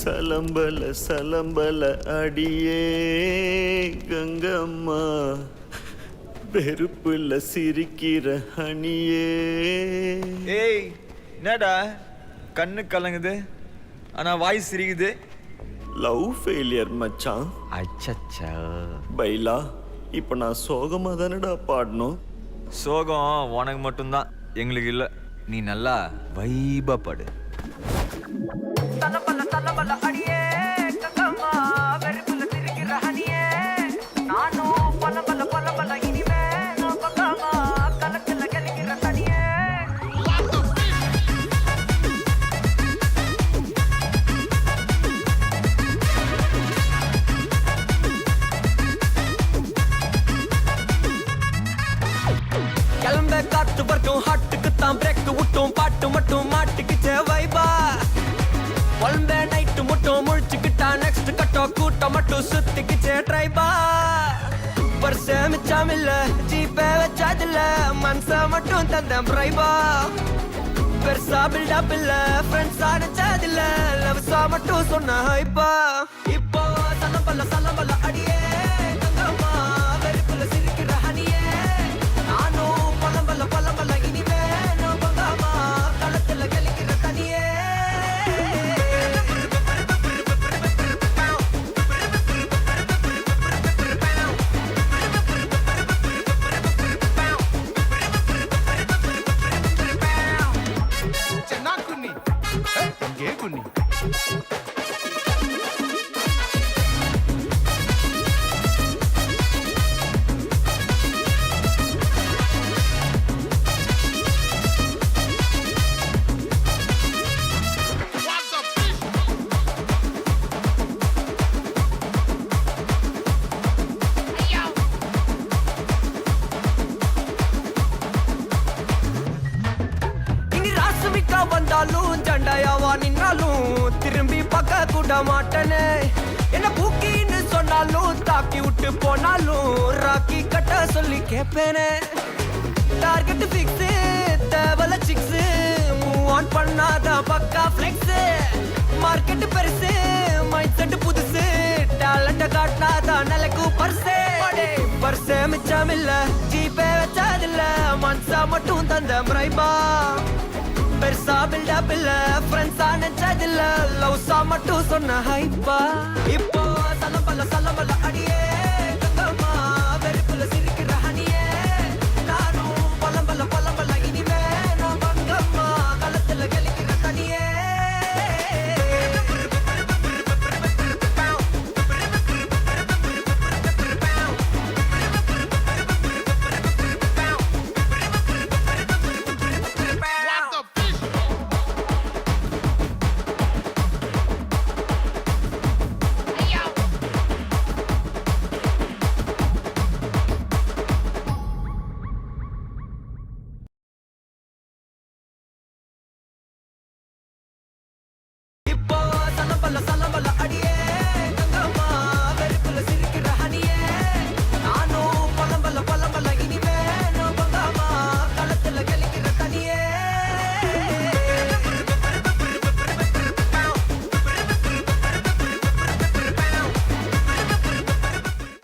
சலம்பல சலம்பல அடியே கங்கம்மா, வெறுப்புல சிரிக்கிற ஹனியே. ஏய் என்னடா கண்ணு கலங்குது ஆனா வாய் சிரிக்குது? லவ் ஃபெயிலியர் மச்சான். அச்சச்சா. பைலா, இப்ப நான் சோகமா தானடா பாடணும். சோகம் உனக்கு மட்டும்தான், எங்களுக்கு இல்ல. நீ நல்லா வைபா படு. தலபல தலபல அடியே கங்கம்மா, வெறுப்புல சிரிக்கிற ஹனியே. நானும் பலபல பலபல இனிமே நான் பக்காமா, கலக்கல கலிக்கிற தனியே. கிளம்ப காத்து வரைக்கும் ஹாட்டுக்கு தான் பிரேக் விட்டும், பாட்டு மட்டும் மாட்டுக்குச்சே வைபா. ஒன்பே நைட்டு மட்டும் முழிச்சுக்கிட்டா நெக்ஸ்ட் கட்டோ கூட்டம் மட்டும் சுத்திக்கிச்சே ட்ரைபா. பர்சே மிச்சம் இல்ல, ஜீப்பே வச்சாதில்ல, மனச மட்டும் தந்தேன் பிரைபா. பெருசா பில்டப் இல்ல, ஃப்ரெண்ட்ஸா நினைச்சதில்ல, லவ்ஸா மட்டும் சொன்ன ஹைப்பா. இப்போ சலம்பல அடியே கங்கம்மா, வெறுப்புல சிரிக்கிற ஹனியே. நானும் பலம்பல இனிமே நான் பங்காமா, களத்துல கலிக்கிற தனியே. வந்தாலும் ஜண்டாயாவா நின்னாலும் திரும்பி பார்க்க கூட மாட்டனே. என்ன பூக்கின்னு சொன்னாலும் தாக்கி விட்டு போனாலும் ராக்கி கட்ட சொல்லி கேட்பேனே. டார்கெட் ஃபிக்ஸ், தேவல சிக்ஸ், மூவ் ஆன் பண்ணாத பக்கா ஃபிளெக்ஸ். மார்க்கெட் பெருசு, மைண்ட் செட் புதுசு, டேலண்ட காட்டாத நிலைக்கு பர்சே. பர்சே மிச்சம் இல்ல, ஜீப்பே வச்சதில்ல, மனசா மட்டும் தந்த முறைபா. பெருசா பில்டப் இல்ல, ஃப்ரெண்ட்ஸா நினைச்சதில்ல, லவ்ஸா மட்டும் சொன்ன ஹைப்பா. இப்போ சலம்பல அடியே